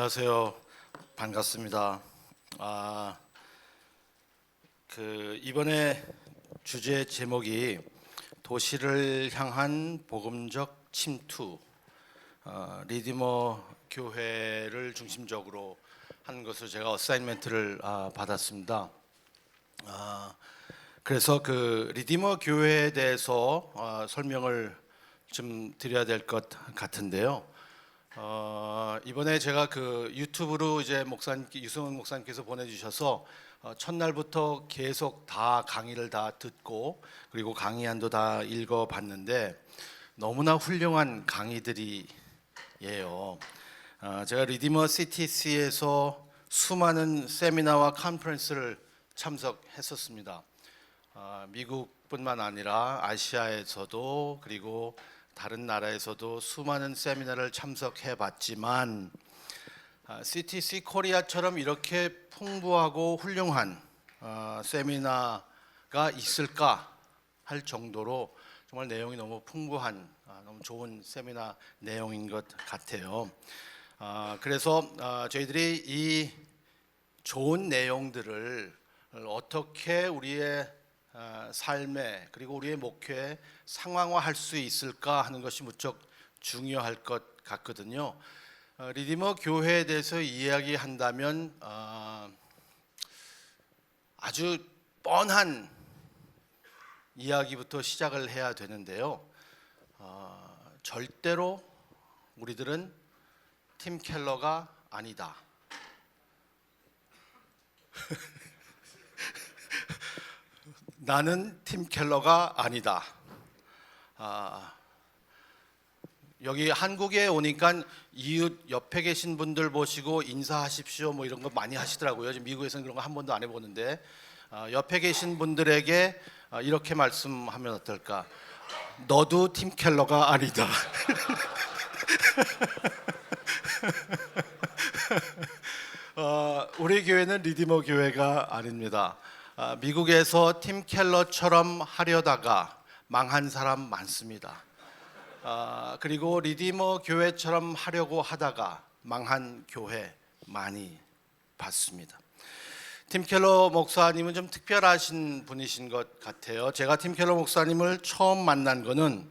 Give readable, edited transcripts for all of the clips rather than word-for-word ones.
안녕하세요. 반갑습니다. 이번에 주제 제목이 도시를 향한 복음적 침투, 리디머 교회를 중심적으로 한 것을 제가 어사인멘트를 받았습니다. 그래서 그 리디머 교회에 대해서 설명을 좀 드려야 될 것 같은데요. 이번에 제가 그 유튜브로 이제 유승훈 목사님께서 보내주셔서 첫날부터 계속 다 강의를 다 듣고 그리고 강의안도 다 읽어봤는데 너무나 훌륭한 강의들이에요. 제가 리디머 CTC에서 수많은 세미나와 컨퍼런스를 참석했었습니다. 미국뿐만 아니라 아시아에서도 그리고 다른 나라에서도 수많은 세미나를 참석해 봤지만 CTC 코리아처럼 이렇게 풍부하고 훌륭한 세미나가 있을까 할 정도로 정말 내용이 너무 풍부한 너무 좋은 세미나 내용인 것 같아요. 그래서 저희들이 이 좋은 내용들을 어떻게 우리의 삶에 그리고 우리의 목회에 상황화할 수 있을까 하는 것이 무척 중요할 것 같거든요. 리디머 교회에 대해서 이야기한다면 아주 뻔한 이야기부터 시작을 해야 되는데요. 절대로 우리들은 팀 켈러가 아니다. 나는 팀 켈러가 아니다. 여기 한국에 오니까 이웃 옆에 계신 분들 보시고 인사하십시오 뭐 이런 거 많이 하시더라고요. 지금 미국에서는 그런 거 한 번도 안 해보는데 옆에 계신 분들에게 이렇게 말씀하면 어떨까? 너도 팀 켈러가 아니다. 우리 교회는 리디머 교회가 아닙니다. 미국에서 팀 켈러처럼 하려다가 망한 사람 많습니다. 그리고 리디머 교회처럼 하려고 하다가 망한 교회 많이 봤습니다. 팀 켈러 목사님은 좀 특별하신 분이신 것 같아요. 제가 팀 켈러 목사님을 처음 만난 거는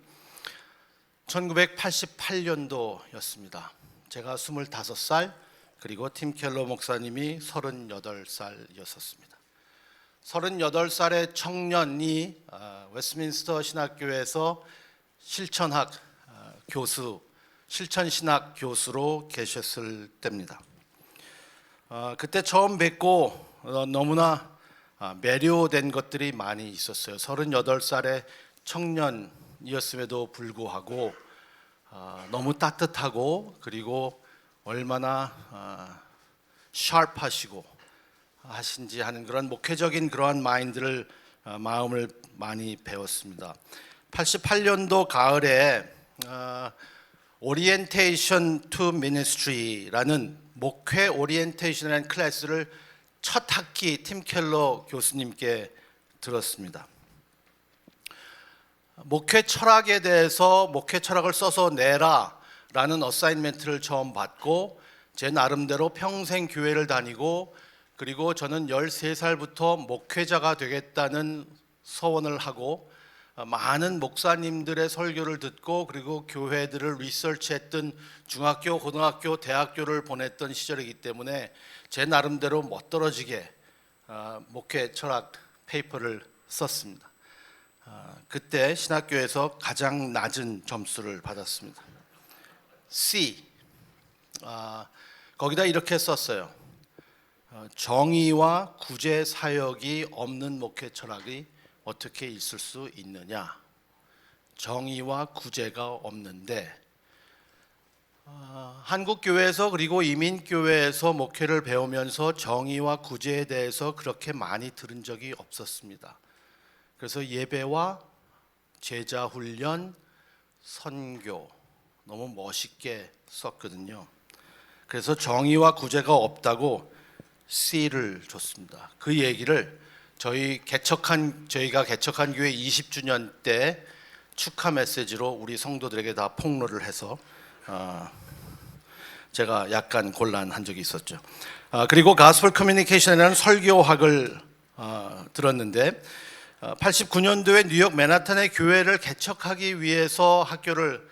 1988년도였습니다. 제가 25살 그리고 팀 켈러 목사님이 38살이었습니다. 38살의 청년이 웨스트민스터 신학교에서 실천학 교수, 실천신학 교수로 계셨을 때입니다. 그때 처음 뵙고 너무나 매료된 것들이 많이 있었어요. 38살의 청년이었음에도 불구하고 너무 따뜻하고 그리고 얼마나 샤프하시고 하신지 하는 그런 목회적인 그러한 마음을 많이 배웠습니다. 88년도 가을에 오리엔테이션 투 미니스트리라는 목회 오리엔테이션이라는 클래스를 첫 학기 팀 켈러 교수님께 들었습니다. 목회 철학에 대해서 목회 철학을 써서 내라라는 어사인멘트를 처음 받고 제 나름대로 평생 교회를 다니고 그리고 저는 13살부터 목회자가 되겠다는 서원을 하고 많은 목사님들의 설교를 듣고 그리고 교회들을 리서치했던 중학교, 고등학교, 대학교를 보냈던 시절이기 때문에 제 나름대로 멋들어지게 목회 철학 페이퍼를 썼습니다. 그때 신학교에서 가장 낮은 점수를 받았습니다. C. 거기다 이렇게 썼어요. 정의와 구제 사역이 없는 목회 철학이 어떻게 있을 수 있느냐? 정의와 구제가 없는데 한국 교회에서 그리고 이민 교회에서 목회를 배우면서 정의와 구제에 대해서 그렇게 많이 들은 적이 없었습니다. 그래서 예배와 제자 훈련, 선교 너무 멋있게 썼거든요. 그래서 정의와 구제가 없다고 C를 줬습니다. 그 얘기를 저희가 개척한 교회 20주년 때 축하 메시지로 우리 성도들에게 다 폭로를 해서 제가 약간 곤란한 적이 있었죠. 그리고 가스펠 커뮤니케이션이라는 설교학을 들었는데 89년도에 뉴욕 맨하탄의 교회를 개척하기 위해서 학교를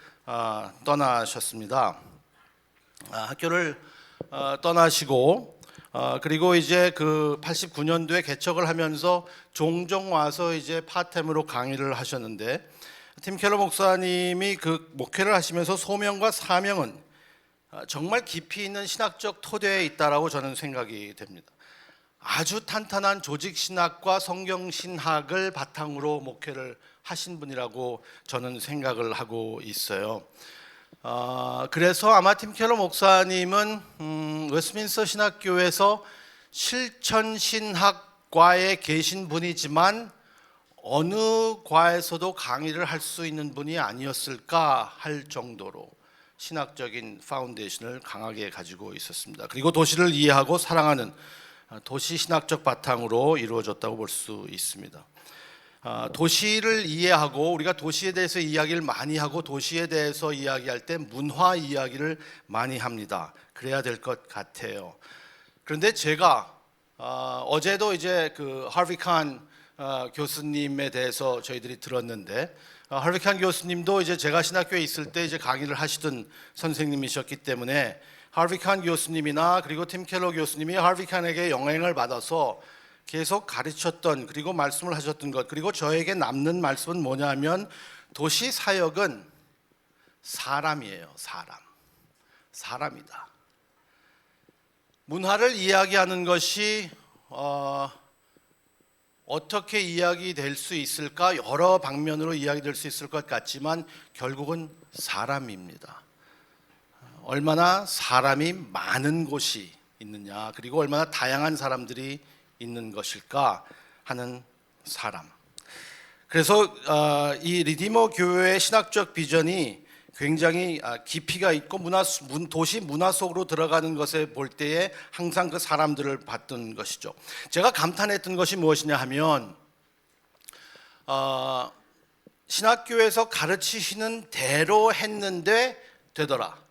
떠나셨습니다. 학교를 떠나시고 그리고 이제 그 89년도에 개척을 하면서 종종 와서 이제 파템으로 강의를 하셨는데 팀 켈러 목사님이 그 목회를 하시면서 소명과 사명은 정말 깊이 있는 신학적 토대에 있다라고 저는 생각이 됩니다. 아주 탄탄한 조직 신학과 성경 신학을 바탕으로 목회를 하신 분이라고 저는 생각을 하고 있어요. 그래서 아마 팀 켈러 목사님은 웨스트민스터 신학교에서 실천 신학과에 계신 분이지만 어느 과에서도 강의를 할 수 있는 분이 아니었을까 할 정도로 신학적인 파운데이션을 강하게 가지고 있었습니다. 그리고 도시를 이해하고 사랑하는 도시 신학적 바탕으로 이루어졌다고 볼 수 있습니다. 도시를 이해하고 우리가 도시에 대해서 이야기를 많이 하고 도시에 대해서 이야기할 때 문화 이야기를 많이 합니다. 그래야 될 것 같아요. 그런데 제가 어제도 이제 그 하비 칸 교수님에 대해서 저희들이 들었는데 하비 칸 교수님도 이제 제가 신학교에 있을 때 이제 강의를 하시던 선생님이셨기 때문에 하비 칸 교수님이나 그리고 팀 켈러 교수님이 하비 칸에게 영향을 받아서 계속 가르쳤던 그리고 말씀을 하셨던 것 그리고 저에게 남는 말씀은 뭐냐면 도시 사역은 사람이에요. 사람이다. 문화를 이야기하는 것이 어떻게 이야기될 수 있을까? 여러 방면으로 이야기될 수 있을 것 같지만 결국은 사람입니다. 얼마나 사람이 많은 곳이 있느냐 그리고 얼마나 다양한 사람들이 있는 것일까 하는 사람. 그래서 이 리디머 교회의 신학적 비전이 굉장히 깊이가 있고 도시 문화 속으로 들어가는 것에 볼 때에 항상 그 사람들을 봤던 것이죠. 제가 감탄했던 것이 무엇이냐 하면 신학교에서 가르치시는 대로 했는데 되더라.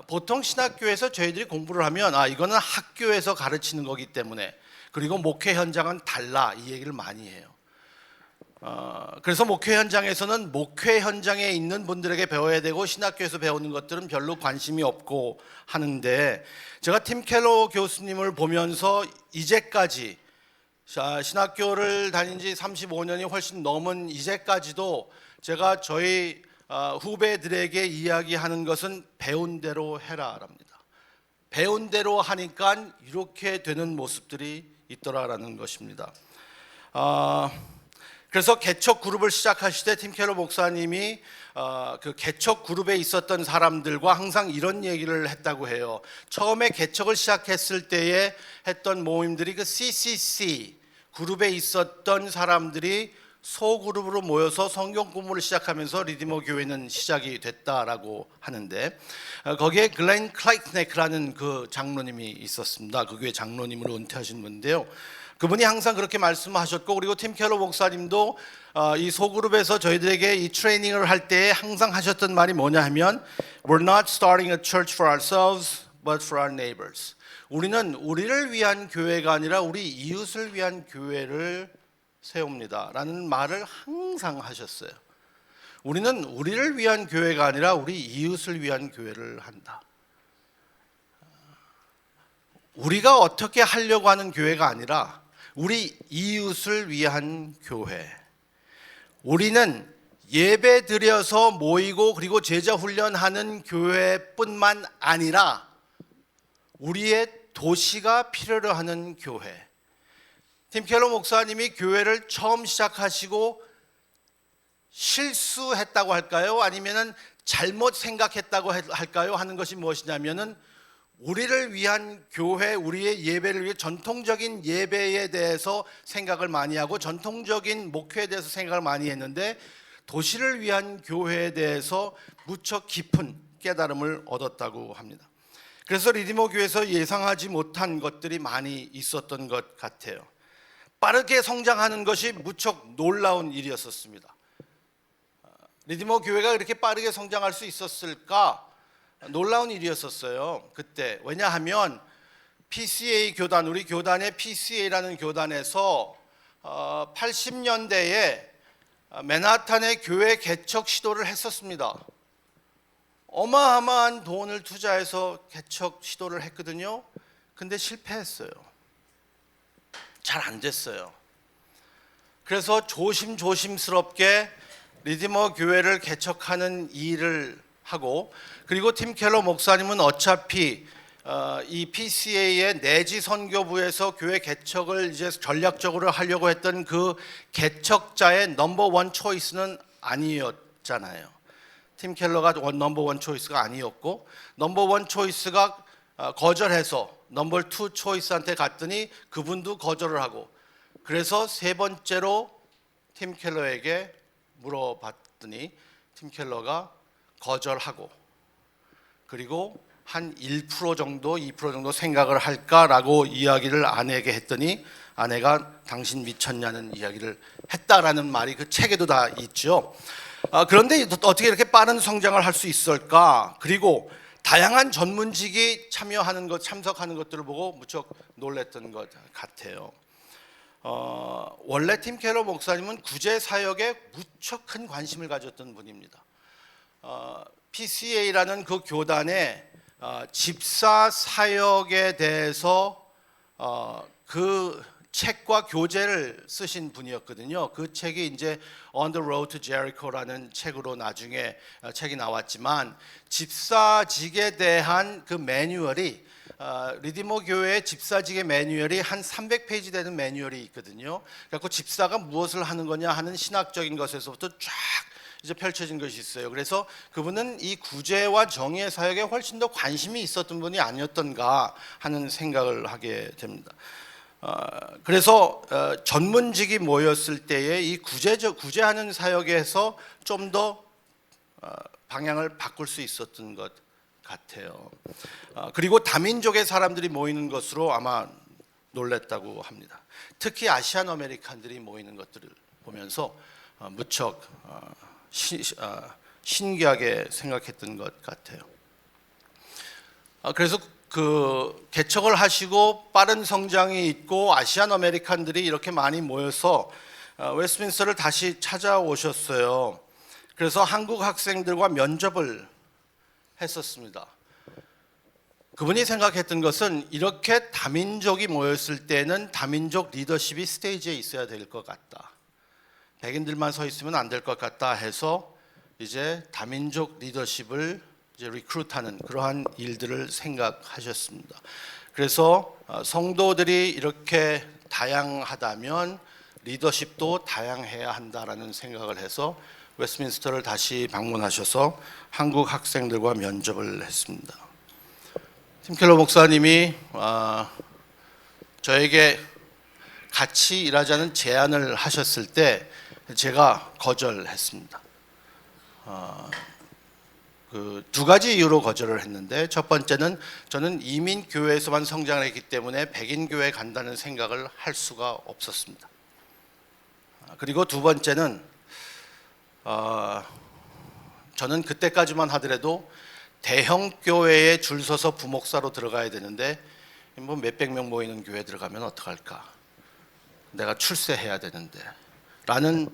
보통 신학교에서 저희들이 공부를 하면 이거는 학교에서 가르치는 거기 때문에 그리고 목회 현장은 달라 이 얘기를 많이 해요. 그래서 목회 현장에서는 목회 현장에 있는 분들에게 배워야 되고 신학교에서 배우는 것들은 별로 관심이 없고 하는데 제가 팀 켈러 교수님을 보면서 이제까지 신학교를 다닌 지 35년이 훨씬 넘은 이제까지도 제가 저희 후배들에게 이야기하는 것은 배운 대로 해라랍니다. 배운 대로 하니까 이렇게 되는 모습들이 있더라라는 것입니다. 그래서 개척 그룹을 시작하실 때 팀 켈러 목사님이 그 개척 그룹에 있었던 사람들과 항상 이런 얘기를 했다고 해요. 처음에 개척을 시작했을 때에 했던 모임들이 그 CCC 그룹에 있었던 사람들이 소그룹으로 모여서 성경 공부를 시작하면서 리디머 교회는 시작이 됐다라고 하는데 거기에 글렌 클라이트네크라는 그 장로님이 있었습니다. 그 교회 장로님으로 은퇴하신 분인데요. 그분이 항상 그렇게 말씀하셨고 그리고 팀 켈러 목사님도 이 소그룹에서 저희들에게 이 트레이닝을 할 때 항상 하셨던 말이 뭐냐 하면 We're not starting a church for ourselves but for our neighbors. 우리는 우리를 위한 교회가 아니라 우리 이웃을 위한 교회를 세웁니다 라는 말을 항상 하셨어요. 우리는 우리를 위한 교회가 아니라 우리 이웃을 위한 교회를 한다. 우리가 어떻게 하려고 하는 교회가 아니라 우리 이웃을 위한 교회. 우리는 예배 드려서 모이고 그리고 제자 훈련하는 교회뿐만 아니라 우리의 도시가 필요로 하는 교회. 팀 켈러 목사님이 교회를 처음 시작하시고 실수했다고 할까요? 아니면은 잘못 생각했다고 할까요? 하는 것이 무엇이냐면은 우리를 위한 교회, 우리의 예배를 위해 전통적인 예배에 대해서 생각을 많이 하고 전통적인 목회에 대해서 생각을 많이 했는데 도시를 위한 교회에 대해서 무척 깊은 깨달음을 얻었다고 합니다. 그래서 리디머 교회에서 예상하지 못한 것들이 많이 있었던 것 같아요. 빠르게 성장하는 것이 무척 놀라운 일이었습니다. 리디머 교회가 이렇게 빠르게 성장할 수 있었을까? 놀라운 일이었었어요. 그때 왜냐하면 PCA 교단, 우리 교단의 PCA라는 교단에서 80년대에 맨하탄의 교회 개척 시도를 했었습니다. 어마어마한 돈을 투자해서 개척 시도를 했거든요. 근데 실패했어요. 잘 안 됐어요. 그래서 조심스럽게 리디머 교회를 개척하는 일을 하고, 그리고 팀 켈러 목사님은 어차피 이 PCA의 내지 선교부에서 교회 개척을 이제 전략적으로 하려고 했던 그 개척자의 넘버원 초이스는 아니었잖아요. 팀 켈러가 넘버원 초이스가 아니었고, 넘버원 초이스가 거절해서 넘버 투 초이스한테 갔더니 그분도 거절을 하고, 그래서 세 번째로 팀 켈러에게 물어봤더니 팀 켈러가 거절하고, 그리고 한 1% 정도, 2% 정도 생각을 할까라고 이야기를 아내에게 했더니 아내가 당신 미쳤냐는 이야기를 했다라는 말이 그 책에도 다 있죠. 그런데 어떻게 이렇게 빠른 성장을 할 수 있을까? 그리고 다양한 전문직이 참여하는 것, 참석하는 것들을 보고 무척 놀랐던 것 같아요. 원래 팀 켈러 목사님은 구제 사역에 무척 큰 관심을 가졌던 분입니다. PCA라는 그 교단의 집사 사역에 대해서 그 책과 교재를 쓰신 분이었거든요. 그 책이 이제 On the Road to Jericho라는 책으로 나중에 책이 나왔지만, 집사직에 대한 그 매뉴얼이 리디머 교회의 집사직의 매뉴얼이 한 300페이지 되는 매뉴얼이 있거든요. 그래서 집사가 무엇을 하는 거냐 하는 신학적인 것에서부터 쫙 이제 펼쳐진 것이 있어요. 그래서 그분은 이 구제와 정의의 사역에 훨씬 더 관심이 있었던 분이 아니었던가 하는 생각을 하게 됩니다. 그래서 전문직이 모였을 때에 이 구제하는 사역에서 좀 더 방향을 바꿀 수 있었던 것 같아요. 그리고 다민족의 사람들이 모이는 것으로 아마 놀랐다고 합니다. 특히 아시안 아메리칸들이 모이는 것들을 보면서 무척 신기하게 생각했던 것 같아요. 그래서 그 개척을 하시고 빠른 성장이 있고 아시안 아메리칸들이 이렇게 많이 모여서 웨스트민스터를 다시 찾아오셨어요. 그래서 한국 학생들과 면접을 했었습니다. 그분이 생각했던 것은 이렇게 다민족이 모였을 때는 다민족 리더십이 스테이지에 있어야 될 것 같다. 백인들만 서 있으면 안 될 것 같다 해서 이제 다민족 리더십을 이제 리크루트하는 그러한 일들을 생각하셨습니다. 그래서 성도들이 이렇게 다양하다면 리더십도 다양해야 한다라는 생각을 해서 웨스트민스터를 다시 방문하셔서 한국 학생들과 면접을 했습니다. 팀 켈러 목사님이 저에게 같이 일하자는 제안을 하셨을 때 제가 거절했습니다. 그 두 가지 이유로 거절을 했는데, 첫 번째는 저는 이민 교회에서만 성장을 했기 때문에 백인 교회에 간다는 생각을 할 수가 없었습니다. 그리고 두 번째는 저는 그때까지만 하더라도 대형 교회에 줄 서서 부목사로 들어가야 되는데 뭐 몇백 명 모이는 교회 들어가면 어떡할까? 내가 출세해야 되는데 라는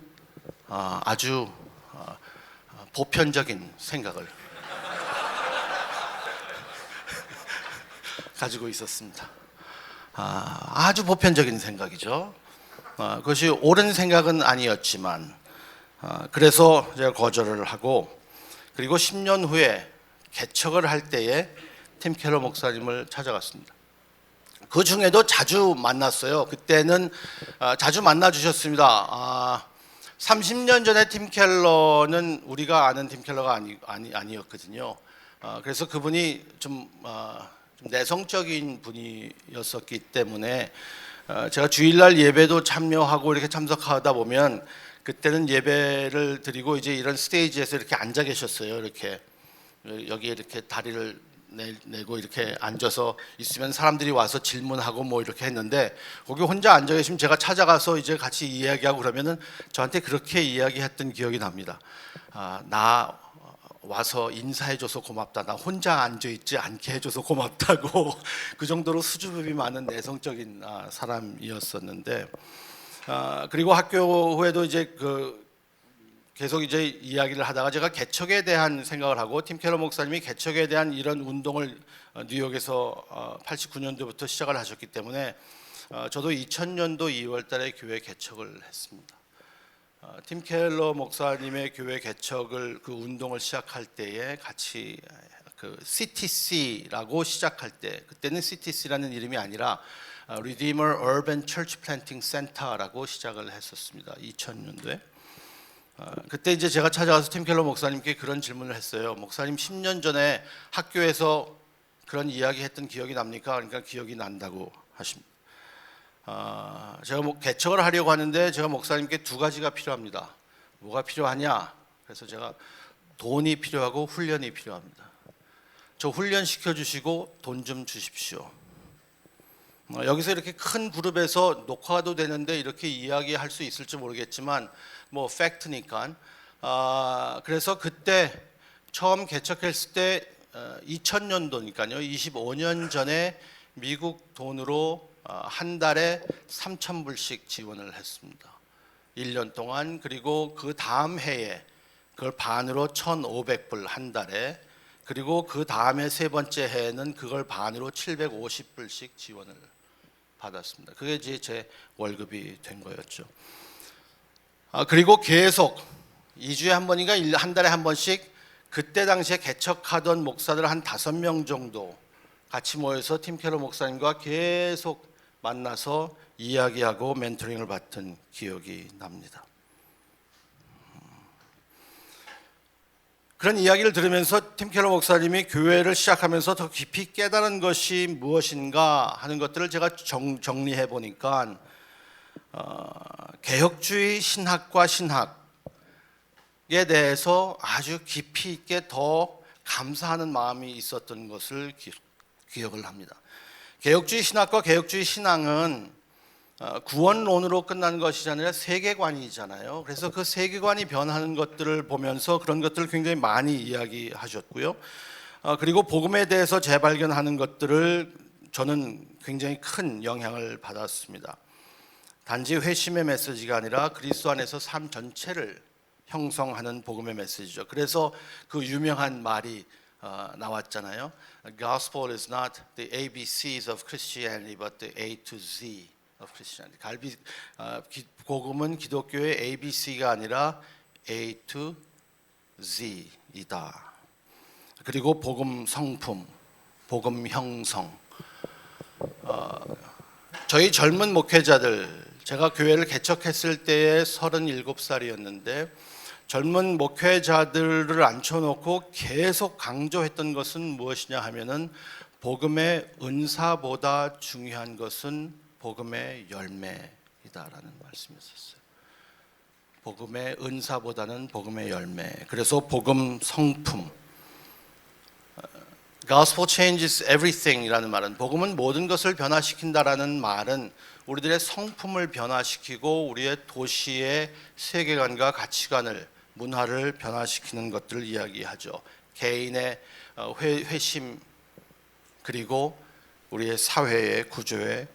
아주 보편적인 생각을 가지고 있었습니다. 아주 보편적인 생각이죠. 그것이 옳은 생각은 아니었지만 그래서 제가 거절을 하고, 그리고 10년 후에 개척을 할 때에 팀 켈러 목사님을 찾아갔습니다. 그 중에도 자주 만났어요. 그때는 자주 만나 주셨습니다. 30년 전에 팀 켈러는 우리가 아는 팀 켈러가 아니었거든요. 그래서 그분이 좀 내성적인 분이었었기 때문에 제가 주일날 예배도 참여하고 이렇게 참석하다 보면 그때는 예배를 드리고 이제 이런 스테이지에서 이렇게 앉아 계셨어요. 이렇게 여기에 이렇게 다리를 내고 이렇게 앉아서 있으면 사람들이 와서 질문하고 뭐 이렇게 했는데, 거기 혼자 앉아 계시면 제가 찾아가서 이제 같이 이야기하고 그러면은 저한테 그렇게 이야기했던 기억이 납니다. 나 와서 인사해줘서 고맙다. 나 혼자 앉아있지 않게 해줘서 고맙다고 그 정도로 수줍음이 많은 내성적인 사람이었었는데 그리고 학교 후에도 이제 계속 이제 이야기를 하다가 제가 개척에 대한 생각을 하고 팀 켈러 목사님이 개척에 대한 이런 운동을 뉴욕에서 89년도부터 시작을 하셨기 때문에 저도 2000년도 2월달에 교회 개척을 했습니다. 팀 켈러 목사님의 교회 개척을 그 운동을 시작할 때에 같이 그 CTC라고 시작할 때 그때는 CTC라는 이름이 아니라 Redeemer Urban Church Planting Center라고 시작을 했었습니다. 2000년도에. 그때 이제 제가 찾아가서 팀 켈러 목사님께 그런 질문을 했어요. 목사님 10년 전에 학교에서 그런 이야기 했던 기억이 납니까? 그러니까 기억이 난다고 하십니다. 제가 개척을 하려고 하는데 제가 목사님께 두 가지가 필요합니다. 뭐가 필요하냐? 그래서 제가 돈이 필요하고 훈련이 필요합니다. 저 훈련 시켜주시고 돈 좀 주십시오. 여기서 이렇게 큰 그룹에서 녹화도 되는데 이렇게 이야기할 수 있을지 모르겠지만 뭐 팩트니까. 그래서 그때 처음 개척했을 때 2000년도니까요. 25년 전에 미국 돈으로 한 달에 3,000불씩 지원을 했습니다. 1년 동안. 그리고 그 다음 해에 그걸 반으로 1,500불 한 달에, 그리고 그 다음에 세 번째 해에는 그걸 반으로 750불씩 지원을 받았습니다. 그게 이제 제 월급이 된 거였죠. 그리고 계속 2주에 한 번인가 한 달에 한 번씩 그때 당시에 개척하던 목사들 한 5명 정도 같이 모여서 팀 켈러 목사님과 계속 만나서 이야기하고 멘토링을 받던 기억이 납니다. 그런 이야기를 들으면서 팀 켈러 목사님이 교회를 시작하면서 더 깊이 깨달은 것이 무엇인가 하는 것들을 제가 정리해 보니까 개혁주의 신학과 신학에 대해서 아주 깊이 있게 더 감사하는 마음이 있었던 것을 기억을 합니다. 개혁주의 신학과 개혁주의 신앙은 구원론으로 끝나는 것이 아니라 세계관이잖아요. 그래서 그 세계관이 변하는 것들을 보면서 그런 것들을 굉장히 많이 이야기하셨고요. 그리고 복음에 대해서 재발견하는 것들을 저는 굉장히 큰 영향을 받았습니다. 단지 회심의 메시지가 아니라 그리스도 안에서 삶 전체를 형성하는 복음의 메시지죠. 그래서 그 유명한 말이 나왔잖아요. Gospel is not the ABCs of Christianity, but the A to Z of Christianity. 복음은 기독교의 ABC가 아니라 A to Z이다. 그리고 복음 성품, 복음 형성. 저희 젊은 목회자들, 제가 교회를 개척했을 때에 37살이었는데 젊은 목회자들을 앉혀놓고 계속 강조했던 것은 무엇이냐 하면은 복음의 은사보다 중요한 것은 복음의 열매이다라는 말씀이었어요. 복음의 은사보다는 복음의 열매. 그래서 복음 성품. Gospel changes everything이라는 말은, 복음은 모든 것을 변화시킨다라는 말은 우리들의 성품을 변화시키고 우리의 도시의 세계관과 가치관을, 문화를 변화시키는 것들을 이야기하죠. 개인의 회심, 그리고 우리의 사회의 구조의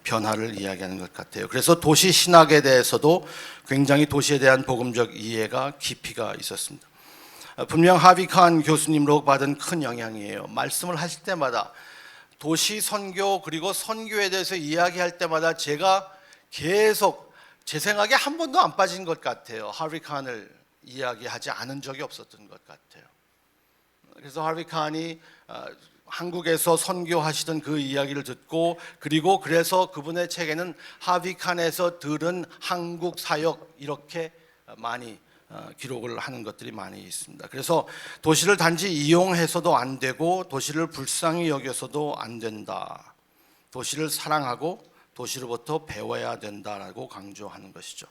변화를 이야기하는 것 같아요. 그래서 도시 신학에 대해서도 굉장히 도시에 대한 복음적 이해가 깊이가 있었습니다. 분명 하비 칸 교수님으로 받은 큰 영향이에요. 말씀을 하실 때마다 도시 선교, 그리고 선교에 대해서 이야기할 때마다 제가 계속 제 생각에 한 번도 안 빠진 것 같아요. 하비 칸을 이야기하지 않은 적이 없었던 것 같아요. 그래서 하비 칸이 한국에서 선교하시던 그 이야기를 듣고, 그리고 그래서 그분의 책에는 하비 칸에서 들은 한국 사역, 이렇게 많이 기록을 하는 것들이 많이 있습니다. 그래서 도시를 단지 이용해서도 안 되고 도시를 불쌍히 여겨서도 안 된다. 도시를 사랑하고 도시로부터 배워야 된다라고 강조하는 것이죠.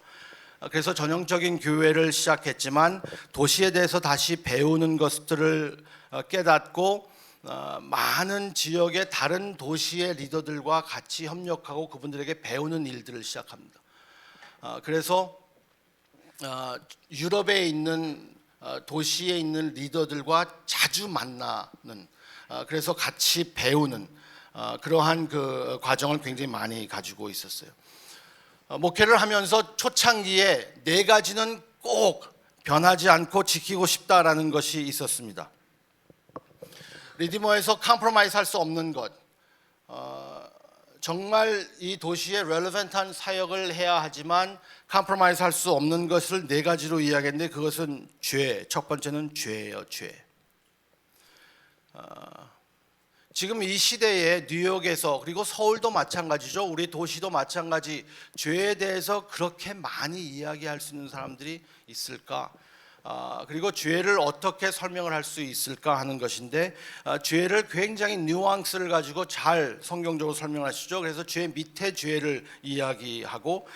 그래서 전형적인 교회를 시작했지만 도시에 대해서 다시 배우는 것들을 깨닫고 많은 지역의 다른 도시의 리더들과 같이 협력하고 그분들에게 배우는 일들을 시작합니다. 그래서 유럽에 있는 도시에 있는 리더들과 자주 만나는 그래서 같이 배우는 그러한 그 과정을 굉장히 많이 가지고 있었어요. 목회를 하면서 초창기에 네 가지는 꼭 변하지 않고 지키고 싶다라는 것이 있었습니다. 리디머에서 컴프로마이즈 할 수 없는 것, 정말 이 도시에 렐리벤트한 사역을 해야 하지만 컴프로마이즈 할 수 없는 것을 네 가지로 이야기했는데 그것은 죄, 첫 번째는 죄예요. 죄. 지금 이 시대에 뉴욕에서 그리고 서울도 마찬가지죠. 우리 도시도 마찬가지. 죄에 대해서 그렇게 많이 이야기할 수 있는 사람들이 있을까? 그리고 죄를 어떻게 설명을 할 수 있을까 하는 것인데 죄를 굉장히 뉘앙스를 가지고 잘 성경적으로 설명하시죠. 그래서 죄 밑에 죄를 이야기하고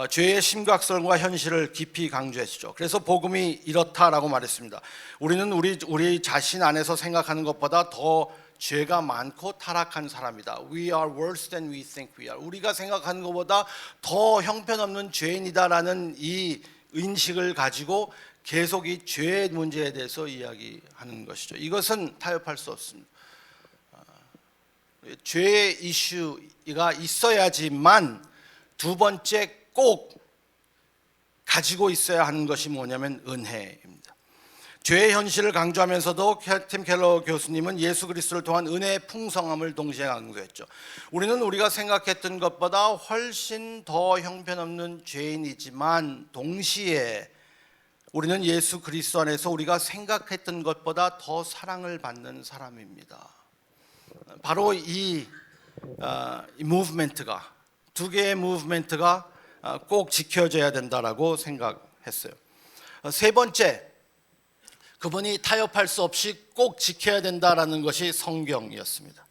죄의 심각성과 현실을 깊이 강조하시죠. 그래서 복음이 이렇다라고 말했습니다. 우리는 우리 자신 안에서 생각하는 것보다 더 죄가 많고 타락한 사람이다. We are worse than we think we are. 우리가 생각하는 것보다 더 형편없는 죄인이다라는 이 인식을 가지고 계속 이 죄의 문제에 대해서 이야기하는 것이죠. 이것은 타협할 수 없습니다. 죄의 이슈가 있어야지만 두 번째 꼭 가지고 있어야 하는 것이 뭐냐면 은혜입니다. 죄의 현실을 강조하면서도 팀 켈러 교수님은 예수 그리스도를 통한 은혜의 풍성함을 동시에 강조했죠. 우리는 우리가 생각했던 것보다 훨씬 더 형편없는 죄인이지만 동시에 우리는 예수 그리스도 안에서 우리가 생각했던 것보다 더 사랑을 받는 사람입니다. 바로 이 무브먼트가 두 개의 무브먼트가 꼭 지켜져야 된다라고 생각했어요. 세 번째, 그분이 타협할 수 없이 꼭 지켜야 된다라는 것이 성경이었습니다.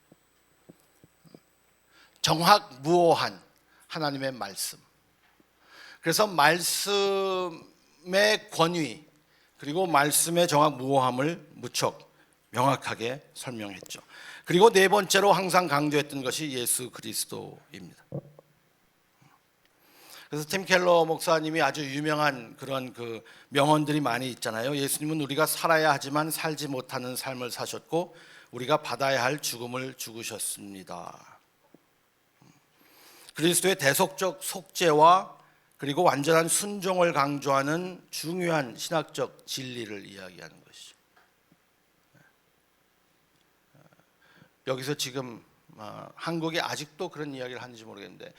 정확무오한 하나님의 말씀. 그래서 말씀의 권위 그리고 말씀의 정확무오함을 무척 명확하게 설명했죠. 그리고 네 번째로 항상 강조했던 것이 예수 그리스도입니다. 그래서 팀 켈러 목사님이 아주 유명한 그런 그 명언들이 많이 있잖아요. 예수님은 우리가 살아야 하지만 살지 못하는 삶을 사셨고 우리가 받아야 할 죽음을 죽으셨습니다. 그리스도의 대속적 속죄와 그리고 완전한 순종을 강조하는 중요한 신학적 진리를 이야기하는 것이죠. 여기서 지금 한국에 아직도 그런 이야기를 하는지 모르겠는데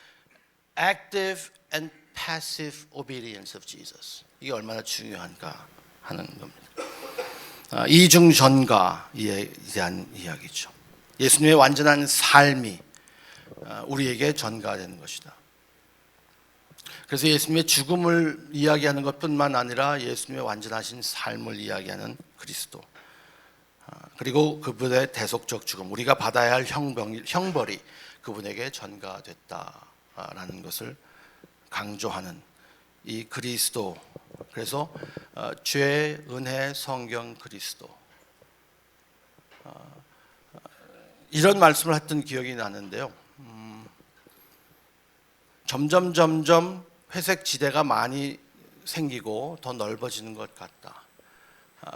active and passive obedience of Jesus. 이게 얼마나 중요한가 하는 겁니다. 이중 전가에 대한 이야기죠. 예수님의 완전한 삶이 우리에게 전가되는 것이다. 그래서 예수님의 죽음을 이야기하는 것뿐만 아니라 예수님의 완전하신 삶을 이야기하는 그리스도. 그리고 그분의 대속적 죽음, 우리가 받아야 할 형벌이 그분에게 전가됐다라는 것을 강조하는 이 그리스도. 그래서 죄, 은혜, 성경, 그리스도. 이런 말씀을 했던 기억이 나는데요. 점점 회색 지대가 많이 생기고 더 넓어지는 것 같다.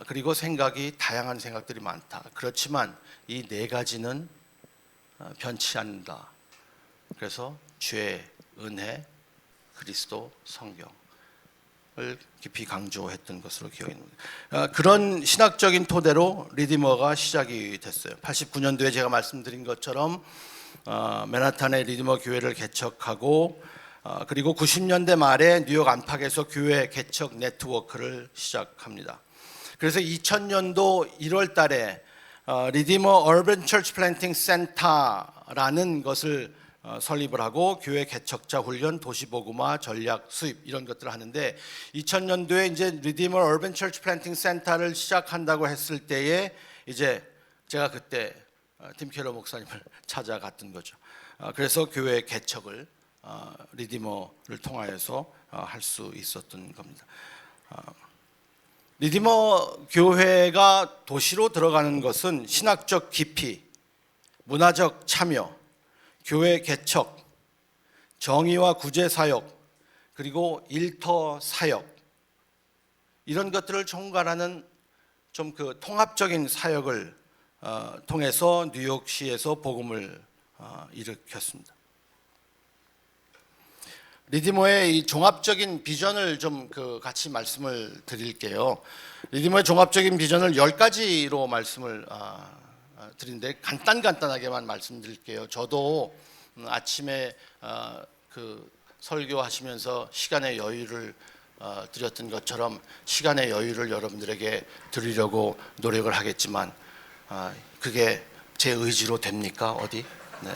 그리고 생각이 다양한 생각들이 많다. 그렇지만 이 네 가지는 변치 않는다. 그래서 죄, 은혜, 그리스도, 성경을 깊이 강조했던 것으로 기억이 납니다. 그런 신학적인 토대로 리디머가 시작이 됐어요. 89년도에 제가 말씀드린 것처럼 맨하탄의 리디머 교회를 개척하고 그리고 90년대 말에 뉴욕 안팎에서 교회 개척 네트워크를 시작합니다. 그래서 2000년도 1월 달에 리디머 얼번 처치 플랜팅 센터라는 것을 설립을 하고 교회 개척자 훈련, 도시복음화, 전략 수입 이런 것들을 하는데 2000년도에 이제 리디머 얼번 처치 플랜팅 센터를 시작한다고 했을 때에 이제 제가 그때 팀 켈러 목사님을 찾아갔던 거죠. 그래서 교회 개척을 리디머를 통하여서 할 수 있었던 겁니다. 리디머 교회가 도시로 들어가는 것은 신학적 깊이, 문화적 참여, 교회 개척, 정의와 구제 사역, 그리고 일터 사역 이런 것들을 총괄하는 좀 그 통합적인 사역을 통해서 뉴욕시에서 복음을 일으켰습니다. 리디머의 이 종합적인 비전을 좀 같이 말씀을 드릴게요. 리디머의 종합적인 비전을 10가지로 말씀을 드린데 간단하게만 말씀드릴게요. 저도 아침에 설교하시면서 시간의 여유를 드렸던 것처럼 시간의 여유를 여러분들에게 드리려고 노력을 하겠지만 그게 제 의지로 됩니까? 어디? 네.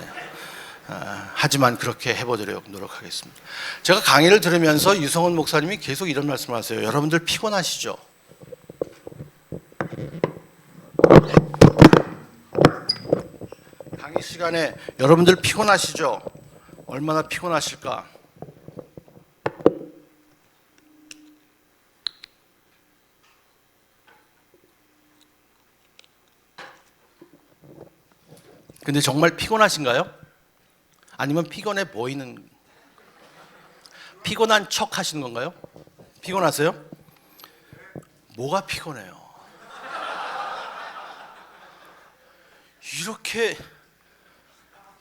하지만 그렇게 해보도록 노력하겠습니다. 제가 강의를 들으면서 유성훈 목사님이 계속 이런 말씀을 하세요. 여러분들 피곤하시죠? 강의 시간에 여러분들 피곤하시죠? 얼마나 피곤하실까? 근데 정말 피곤하신가요? 아니면 피곤해 보이는, 피곤한 척 하시는 건가요? 피곤하세요? 뭐가 피곤해요? 이렇게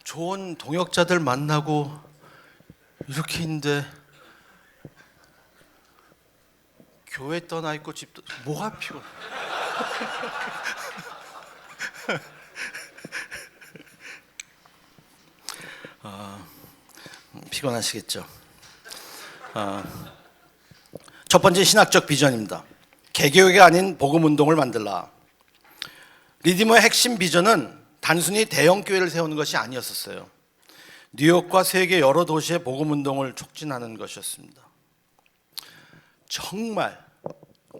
좋은 동역자들 만나고 이렇게 있는데 교회 떠나 있고 집도, 뭐가 피곤해? 피곤하시겠죠. 첫 번째 신학적 비전입니다. 개교회가 아닌 복음 운동을 만들라. 리디머의 핵심 비전은 단순히 대형 교회를 세우는 것이 아니었어요. 뉴욕과 세계 여러 도시의 복음 운동을 촉진하는 것이었습니다. 정말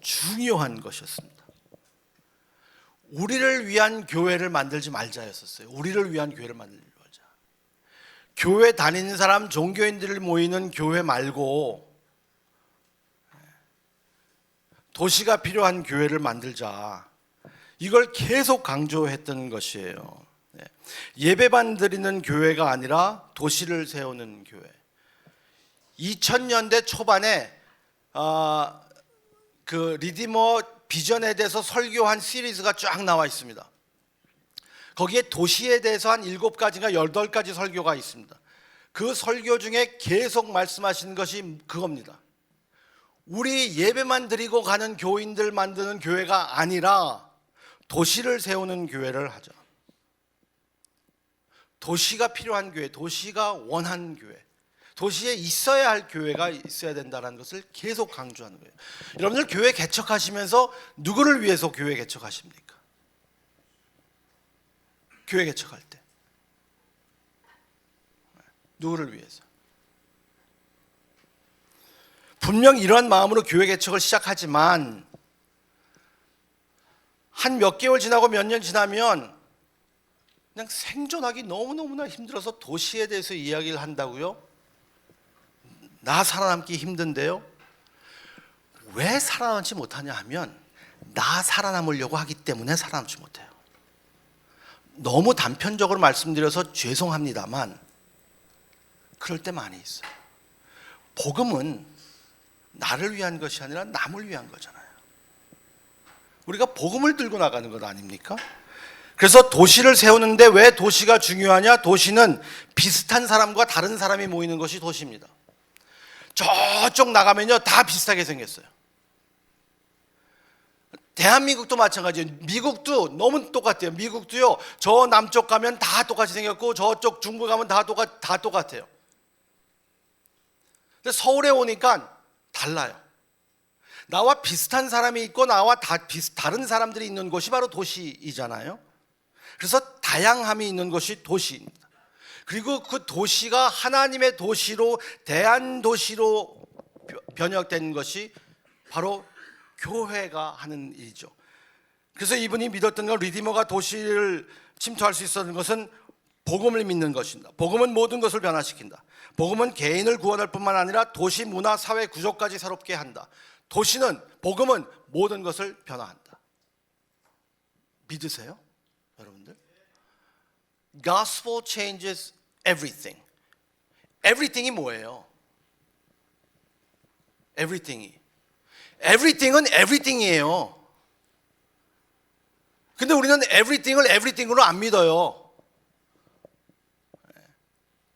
중요한 것이었습니다. 우리를 위한 교회를 만들지 말자였었어요. 우리를 위한 교회를 만들지 말자. 교회 다니는 사람, 종교인들이 모이는 교회 말고 도시가 필요한 교회를 만들자. 이걸 계속 강조했던 것이에요. 예배만 드리는 교회가 아니라 도시를 세우는 교회. 2000년대 초반에 그 리디머 비전에 대해서 설교한 시리즈가 쫙 나와 있습니다. 거기에 도시에 대해서 한 7가지가 8가지 설교가 있습니다. 그 설교 중에 계속 말씀하시는 것이 그겁니다. 우리 예배만 드리고 가는 교인들 만드는 교회가 아니라 도시를 세우는 교회를 하자. 도시가 필요한 교회, 도시가 원하는 교회, 도시에 있어야 할 교회가 있어야 된다는 것을 계속 강조하는 거예요. 여러분들 교회 개척하시면서 누구를 위해서 교회 개척하십니까? 교회 개척할 때 누구를 위해서? 분명 이러한 마음으로 교회 개척을 시작하지만 한 몇 개월 지나고 몇 년 지나면 그냥 생존하기 너무너무나 힘들어서 도시에 대해서 이야기를 한다고요? 나 살아남기 힘든데요? 왜 살아남지 못하냐 하면 나 살아남으려고 하기 때문에 살아남지 못해요. 너무 단편적으로 말씀드려서 죄송합니다만 그럴 때 많이 있어요. 복음은 나를 위한 것이 아니라 남을 위한 거잖아요. 우리가 복음을 들고 나가는 것 아닙니까? 그래서 도시를 세우는데 왜 도시가 중요하냐? 도시는 비슷한 사람과 다른 사람이 모이는 것이 도시입니다. 저쪽 나가면요 다 비슷하게 생겼어요. 대한민국도 마찬가지예요. 미국도 너무 똑같아요. 미국도요 저 남쪽 가면 다 똑같이 생겼고 저쪽 중부 가면 다 똑같아요. 근데 서울에 오니까 달라요. 나와 비슷한 사람이 있고 나와 다른 사람들이 있는 곳이 바로 도시이잖아요. 그래서 다양함이 있는 것이 도시입니다. 그리고 그 도시가 하나님의 도시로 대한도시로 변혁된 것이 바로 교회가 하는 일이죠. 그래서 이분이 믿었던 건 리디머가 도시를 침투할 수 있었던 것은 복음을 믿는 것입니다. 복음은 모든 것을 변화시킨다. 복음은 개인을 구원할 뿐만 아니라 도시 문화, 사회 구조까지 새롭게 한다. 복음은 모든 것을 변화한다. 믿으세요? 여러분들? Gospel changes everything. everything이 뭐예요? everything이 everything은 everything이에요. 근데 우리는 everything을 everything으로 안 믿어요.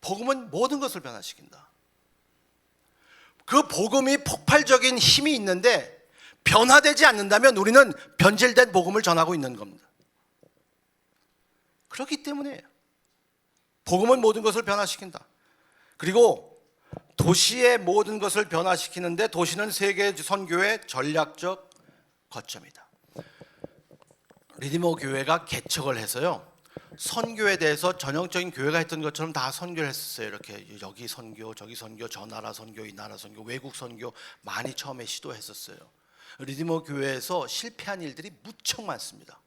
복음은 모든 것을 변화시킨다. 그 복음이 폭발적인 힘이 있는데 변화되지 않는다면 우리는 변질된 복음을 전하고 있는 겁니다. 그렇기 때문에 복음은 모든 것을 변화시킨다. 그리고 도시의 모든 것을 변화시키는데 도시는 세계 선교의 전략적 거점이다. 리디머 교회가 개척을 해서요, 선교에 대해서 전형적인 교회가 했던 것처럼 다 선교를 했었어요. 이렇게 여기 선교, 저기 선교, 저 나라 선교, 이 나라 선교, 외국 선교 많이 처음에 시도했었어요. 리디머 교회에서 실패한 일들이 무척 많습니다.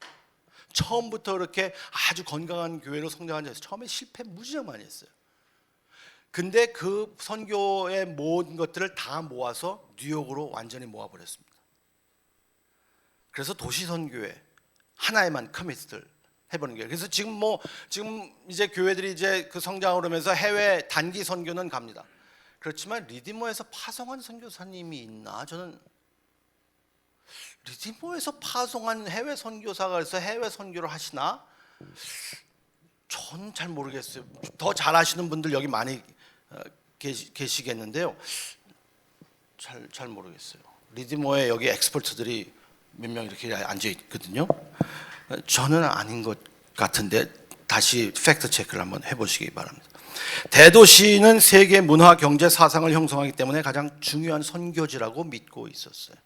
처음부터 이렇게 아주 건강한 교회로 성장한 데서 처음에 실패 무지하게 많이 했어요. 근데 그 선교의 모든 것들을 다 모아서 뉴욕으로 완전히 모아버렸습니다. 그래서 도시 선교회 하나에만 커밋을 해보는 거예요. 그래서 지금 이제 교회들이 이제 그 성장을 하면서 해외 단기 선교는 갑니다. 그렇지만 리디머에서 파송한 선교사님이 있나? 저는 리디머에서 파송한 해외 선교사가 그래서 해외 선교를 하시나? 전 잘 모르겠어요. 더 잘하시는 분들 여기 많이 계시겠는데요. 잘 모르겠어요. 리디머에 여기 엑스퍼트들이 몇 명 이렇게 앉아 있거든요. 저는 아닌 것 같은데 다시 팩트 체크를 한번 해보시기 바랍니다. 대도시는 세계 문화, 경제, 사상을 형성하기 때문에 가장 중요한 선교지라고 믿고 있었어요.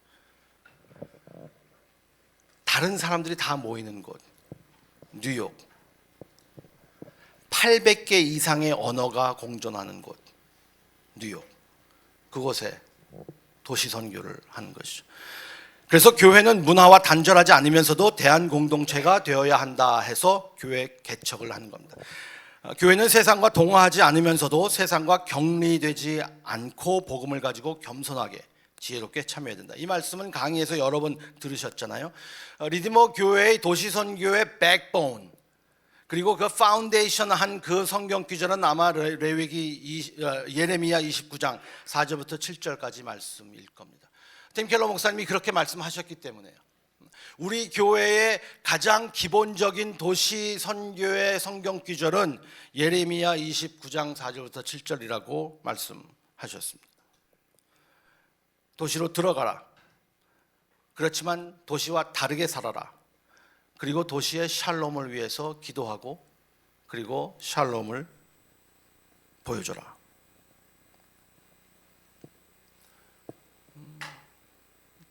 다른 사람들이 다 모이는 곳, 뉴욕. 800개 이상의 언어가 공존하는 곳, 뉴욕. 그곳에 도시 선교를 하는 것이죠. 그래서 교회는 문화와 단절하지 않으면서도 대한 공동체가 되어야 한다 해서 교회 개척을 하는 겁니다. 교회는 세상과 동화하지 않으면서도 세상과 격리되지 않고 복음을 가지고 겸손하게 지혜롭게 참여해야 된다. 이 말씀은 강의에서 여러 번 들으셨잖아요. 리디머 교회의 도시 선교의 백본, 그리고 그 파운데이션 한 그 성경 구절은 아마 예레미야 29장 4절부터 7절까지 말씀일 겁니다. 팀 켈러 목사님이 그렇게 말씀하셨기 때문에요. 우리 교회의 가장 기본적인 도시 선교의 성경 구절은 예레미야 29장 4절부터 7절이라고 말씀하셨습니다. 도시로 들어가라. 그렇지만 도시와 다르게 살아라. 그리고 도시의 샬롬을 위해서 기도하고 그리고 샬롬을 보여줘라.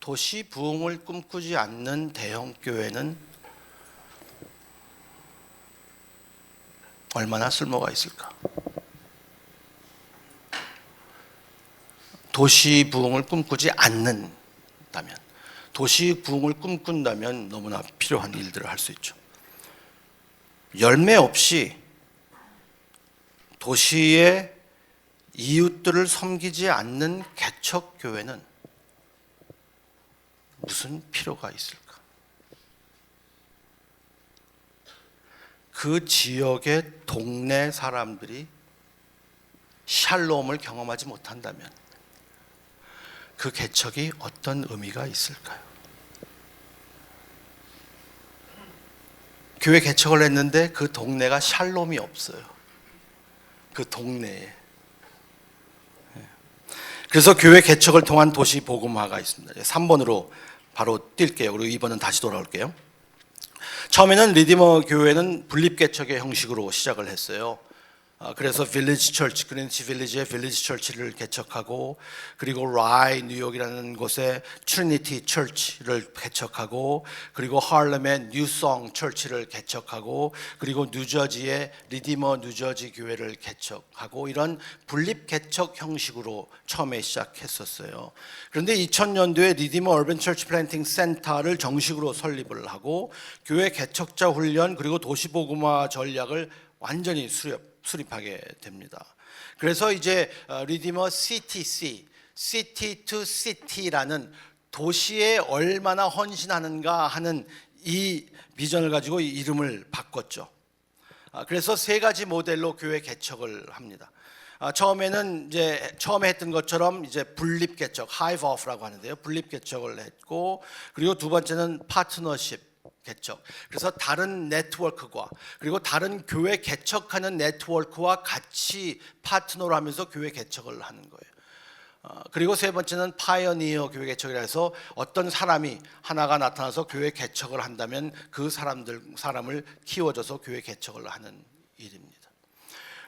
도시 부흥을 꿈꾸지 않는 대형 교회는 얼마나 쓸모가 있을까? 도시 부흥을 꿈꾸지 않는다면, 도시 부흥을 꿈꾼다면 너무나 필요한 일들을 할 수 있죠. 열매 없이 도시의 이웃들을 섬기지 않는 개척 교회는 무슨 필요가 있을까? 그 지역의 동네 사람들이 샬롬을 경험하지 못한다면 그 개척이 어떤 의미가 있을까요? 교회 개척을 했는데 그 동네가 샬롬이 없어요. 그 동네에. 그래서 교회 개척을 통한 도시 복음화가 있습니다. 3번으로 바로 뛸게요. 그리고 2번은 다시 돌아올게요. 처음에는 리디머 교회는 분립개척의 형식으로 시작을 했어요. 그래서 빌리지 철치, 그린치 빌리지의 빌리지 철치를 개척하고, 그리고 라이 뉴욕이라는 곳에 트리니티 철치를 개척하고, 그리고 할렘의 뉴송 철치를 개척하고, 그리고 뉴저지의 리디머 뉴저지 교회를 개척하고, 이런 분립 개척 형식으로 처음에 시작했었어요. 그런데 2000년도에 리디머 얼번 철치 플랜팅 센터를 정식으로 설립을 하고, 교회 개척자 훈련 그리고 도시복음화 전략을 완전히 수립하게 됩니다. 그래서 이제 리디머 CTC, City to City라는 도시에 얼마나 헌신하는가 하는 이 비전을 가지고 이 이름을 바꿨죠. 그래서 세 가지 모델로 교회 개척을 합니다. 처음에는 이제 처음에 했던 것처럼 이제 분립 개척, hive off라고 하는데요. 분립 개척을 했고, 그리고 두 번째는 파트너십 개척. 그래서 다른 네트워크와 그리고 다른 교회 개척하는 네트워크와 같이 파트너를 하면서 교회 개척을 하는 거예요. 그리고 세 번째는 파이어니어 교회 개척이라 해서 어떤 사람이 하나가 나타나서 교회 개척을 한다면 그 사람을 키워줘서 교회 개척을 하는 일입니다.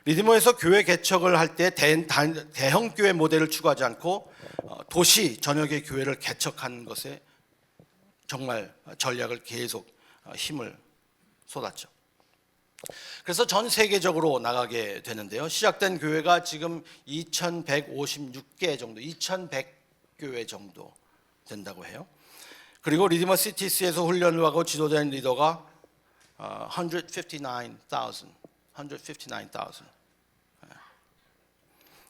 리디머에서 교회 개척을 할 때 대형 교회 모델을 추구하지 않고 도시 전역의 교회를 개척하는 것에 정말 전략을 계속 힘을 쏟았죠. 그래서 전 세계적으로 나가게 되는데요. 시작된 교회가 지금 2156개 정도, 2100교회 정도 된다고 해요. 그리고 리디머 시티스에서 훈련을 하고 지도된 리더가 159,000.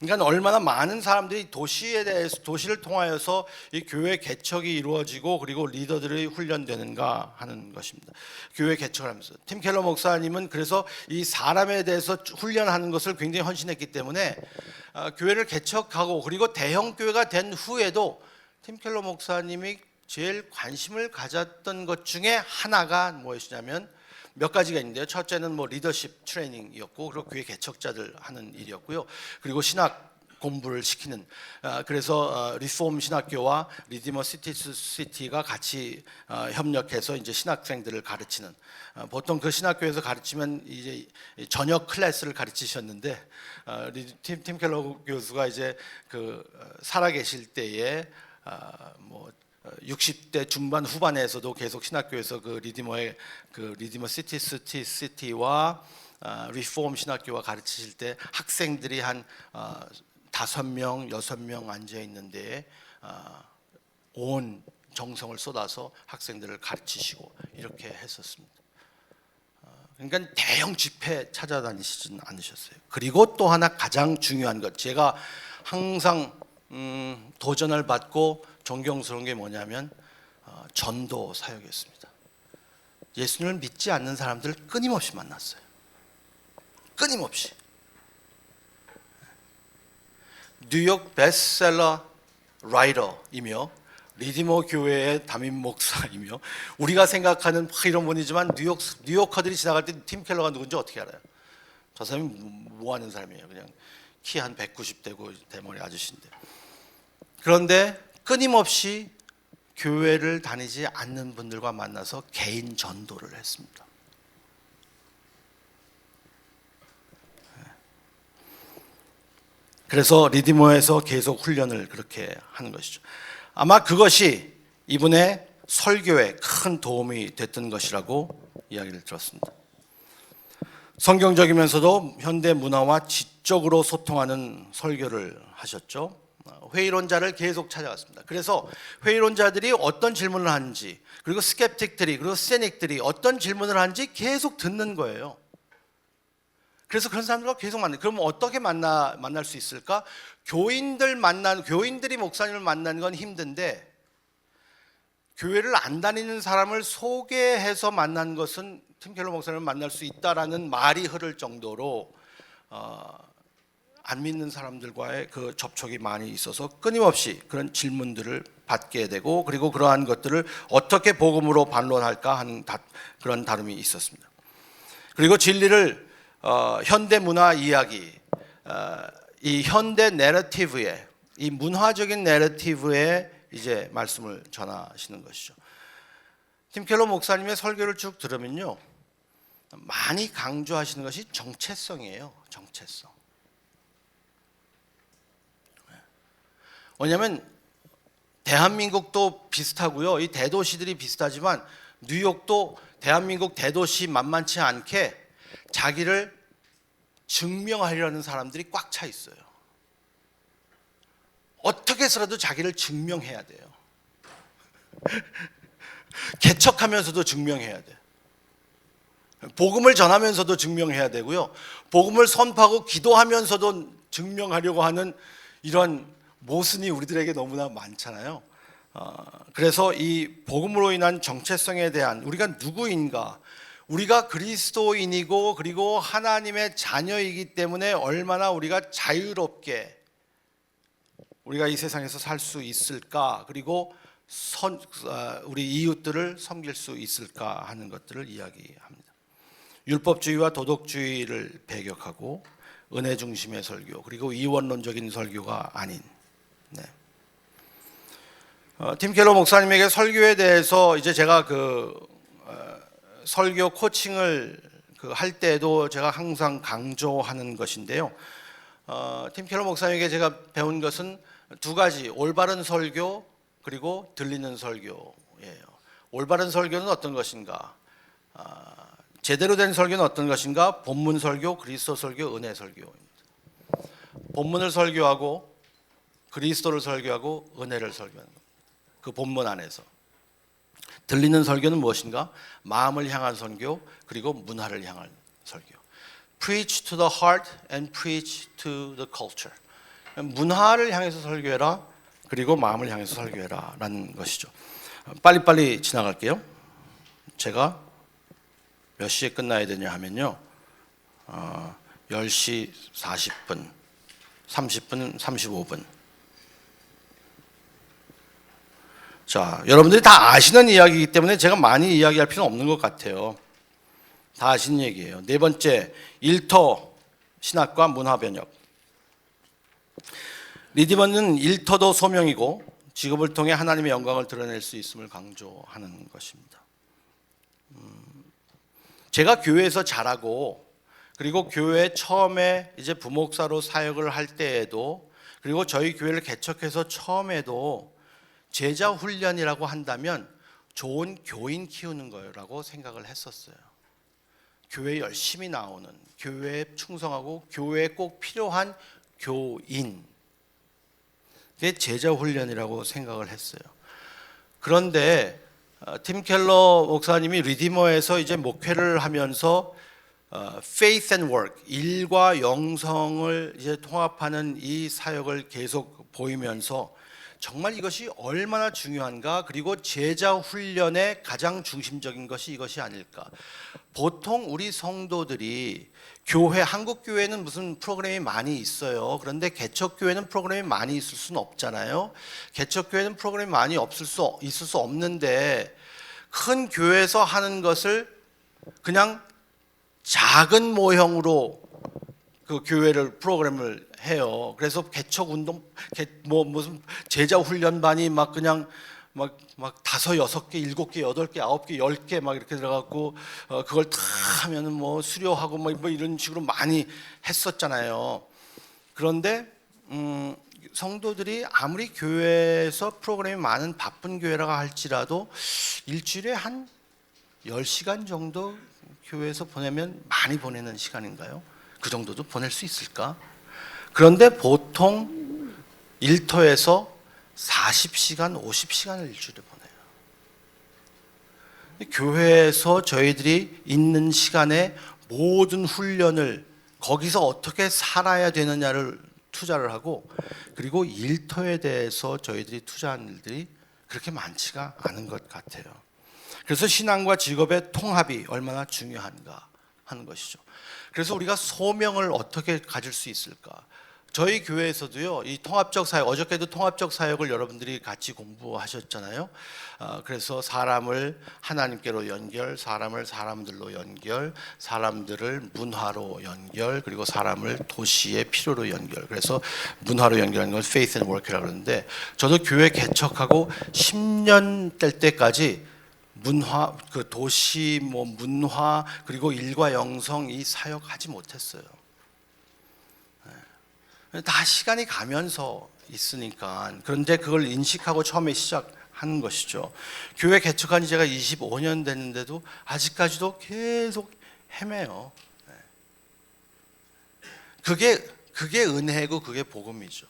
그러니까 얼마나 많은 사람들이 도시를 통하여서 이 교회 개척이 이루어지고 그리고 리더들이 훈련되는가 하는 것입니다. 교회 개척을 하면서 팀 켈러 목사님은 그래서 이 사람에 대해서 훈련하는 것을 굉장히 헌신했기 때문에 교회를 개척하고 그리고 대형 교회가 된 후에도 팀 켈러 목사님이 제일 관심을 가졌던 것 중에 하나가 무엇이냐면 몇 가지가 있는데요. 첫째는 리더십 트레이닝이었고, 그리고 교회 개척자들 하는 일이었고요. 그리고 신학 공부를 시키는. 그래서 리폼 신학교와 리디머 시티가 같이 협력해서 이제 신학생들을 가르치는. 보통 그 신학교에서 가르치면 이제 저녁 클래스를 가르치셨는데, 팀 켈러 교수가 이제 살아계실 때에 60대 중반 후반에서도 계속 신학교에서 리디머 시티와 리폼 신학교와 가르치실 때 학생들이 한 5명, 6명 앉아 있는데 온 정성을 쏟아서 학생들을 가르치시고 이렇게 했었습니다. 그러니까 대형 집회 찾아다니시진 않으셨어요. 그리고 또 하나 가장 중요한 것, 제가 항상 도전을 받고 존경스러운 게 뭐냐면 전도 사역이었습니다. 예수님을 믿지 않는 사람들을 끊임없이 만났어요. 끊임없이. 뉴욕 베스트셀러 라이터이며 리디머 교회의 담임 목사이며 우리가 생각하는 이런 분이지만 뉴요커들이 지나갈 때 팀 켈러가 누군지 어떻게 알아요? 저 사람이 뭐 하는 사람이에요. 그냥 키 한 190 되고 대머리 아저씨인데. 그런데 끊임없이 교회를 다니지 않는 분들과 만나서 개인 전도를 했습니다. 그래서 리디머에서 계속 훈련을 그렇게 하는 것이죠. 아마 그것이 이분의 설교에 큰 도움이 됐던 것이라고 이야기를 들었습니다. 성경적이면서도 현대 문화와 지적으로 소통하는 설교를 하셨죠. 회의론자를 계속 찾아갔습니다. 그래서 회의론자들이 어떤 질문을 하는지, 그리고 스캡틱들이, 그리고 세닉들이 어떤 질문을 하는지 계속 듣는 거예요. 그래서 그런 사람들과 계속 만나요. 그럼 어떻게 만날 수 있을까? 교인들이 목사님을 만나는 건 힘든데, 교회를 안 다니는 사람을 소개해서 만난 것은 팀 켈러 목사님을 만날 수 있다라는 말이 흐를 정도로 안 믿는 사람들과의 그 접촉이 많이 있어서 끊임없이 그런 질문들을 받게 되고, 그리고 그러한 것들을 어떻게 복음으로 반론할까 하는 그런 다름이 있었습니다. 그리고 진리를 현대 문화 이야기, 이 현대 내러티브에, 이 문화적인 내러티브에 이제 말씀을 전하시는 것이죠. 팀 켈러 목사님의 설교를 쭉 들으면요, 많이 강조하시는 것이 정체성이에요. 정체성. 왜냐하면 대한민국도 비슷하고요, 이 대도시들이 비슷하지만 뉴욕도 대한민국 대도시 만만치 않게 자기를 증명하려는 사람들이 꽉 차 있어요. 어떻게 해서라도 자기를 증명해야 돼요. 개척하면서도 증명해야 돼요. 복음을 전하면서도 증명해야 되고요, 복음을 선포하고 기도하면서도 증명하려고 하는 이런 모순이 우리들에게 너무나 많잖아요. 그래서 이 복음으로 인한 정체성에 대한, 우리가 누구인가, 우리가 그리스도인이고 그리고 하나님의 자녀이기 때문에 얼마나 우리가 자유롭게 우리가 이 세상에서 살 수 있을까, 그리고 우리 이웃들을 섬길 수 있을까 하는 것들을 이야기합니다. 율법주의와 도덕주의를 배격하고 은혜 중심의 설교, 그리고 이원론적인 설교가 아닌, 팀 켈러 목사님에게 설교에 대해서 이제 제가 설교 코칭을 할 때도 제가 항상 강조하는 것인데요. 팀 켈러 목사님에게 제가 배운 것은 두 가지: 올바른 설교 그리고 들리는 설교예요. 올바른 설교는 어떤 것인가? 제대로 된 설교는 어떤 것인가? 본문 설교, 그리스도 설교, 은혜 설교입니다. 본문을 설교하고 그리스도를 설교하고 은혜를 설교하는 것. 그 본문 안에서. 들리는 설교는 무엇인가? 마음을 향한 설교, 그리고 문화를 향한 설교. Preach to the heart and preach to the culture. 문화를 향해서 설교해라, 그리고 마음을 향해서 설교해라 라는 것이죠. 빨리빨리 지나갈게요. 제가 몇 시에 끝나야 되냐 하면요, 10시 40분, 30분, 35분. 자, 여러분들이 다 아시는 이야기이기 때문에 제가 많이 이야기할 필요는 없는 것 같아요. 다 아시는 얘기예요. 네 번째, 일터 신학과 문화 변혁. 리디머는 일터도 소명이고 직업을 통해 하나님의 영광을 드러낼 수 있음을 강조하는 것입니다. 제가 교회에서 자라고, 그리고 교회 처음에 이제 부목사로 사역을 할 때에도, 그리고 저희 교회를 개척해서 처음에도 제자 훈련이라고 한다면 좋은 교인 키우는 거라고 생각을 했었어요. 교회에 열심히 나오는, 교회에 충성하고 교회에 꼭 필요한 교인, 그게 제자 훈련이라고 생각을 했어요. 그런데 팀 켈러 목사님이 리디머에서 이제 목회를 하면서 faith and work, 일과 영성을 이제 통합하는 이 사역을 계속 보이면서 정말 이것이 얼마나 중요한가, 그리고 제자 훈련의 가장 중심적인 것이 이것이 아닐까. 보통 우리 성도들이 교회, 한국 교회는 무슨 프로그램이 많이 있어요. 그런데 개척 교회는 프로그램이 많이 있을 수는 없잖아요. 개척 교회는 프로그램이 많이 있을 수 없는데, 큰 교회에서 하는 것을 그냥 작은 모형으로 그 교회를 프로그램을 해요. 그래서 개척 운동, 무슨 제자 훈련반이 막 그냥 막 5, 6개, 7개, 8개, 9개, 10개 막 이렇게 들어가고, 그걸 다 하면은 뭐 수료하고 뭐 이런 식으로 많이 했었잖아요. 그런데 성도들이 아무리 교회에서 프로그램이 많은 바쁜 교회라고 할지라도 일주일에 한 10시간 정도 교회에서 보내면 많이 보내는 시간인가요? 그 정도도 보낼 수 있을까? 그런데 보통 일터에서 40시간, 50시간을 일주일에 보내요. 교회에서 저희들이 있는 시간에 모든 훈련을 거기서 어떻게 살아야 되느냐를 투자를 하고, 그리고 일터에 대해서 저희들이 투자하는 일들이 그렇게 많지가 않은 것 같아요. 그래서 신앙과 직업의 통합이 얼마나 중요한가 하는 것이죠. 그래서 우리가 소명을 어떻게 가질 수 있을까? 저희 교회에서도요, 이 통합적 사역, 어저께도 통합적 사역을 여러분들이 같이 공부하셨잖아요. 그래서 사람을 하나님께로 연결, 사람을 사람들로 연결, 사람들을 문화로 연결, 그리고 사람을 도시의 필요로 연결. 그래서 문화로 연결하는 걸 faith and work이라고 그러는데, 저도 교회 개척하고 10년 될 때까지 문화, 그 도시, 문화, 그리고 일과 영성 이 사역하지 못했어요. 다 시간이 가면서 있으니까. 그런데 그걸 인식하고 처음에 시작하는 것이죠. 교회 개척한 지 제가 25년 됐는데도 아직까지도 계속 헤매요. 그게 은혜고 그게 복음이죠.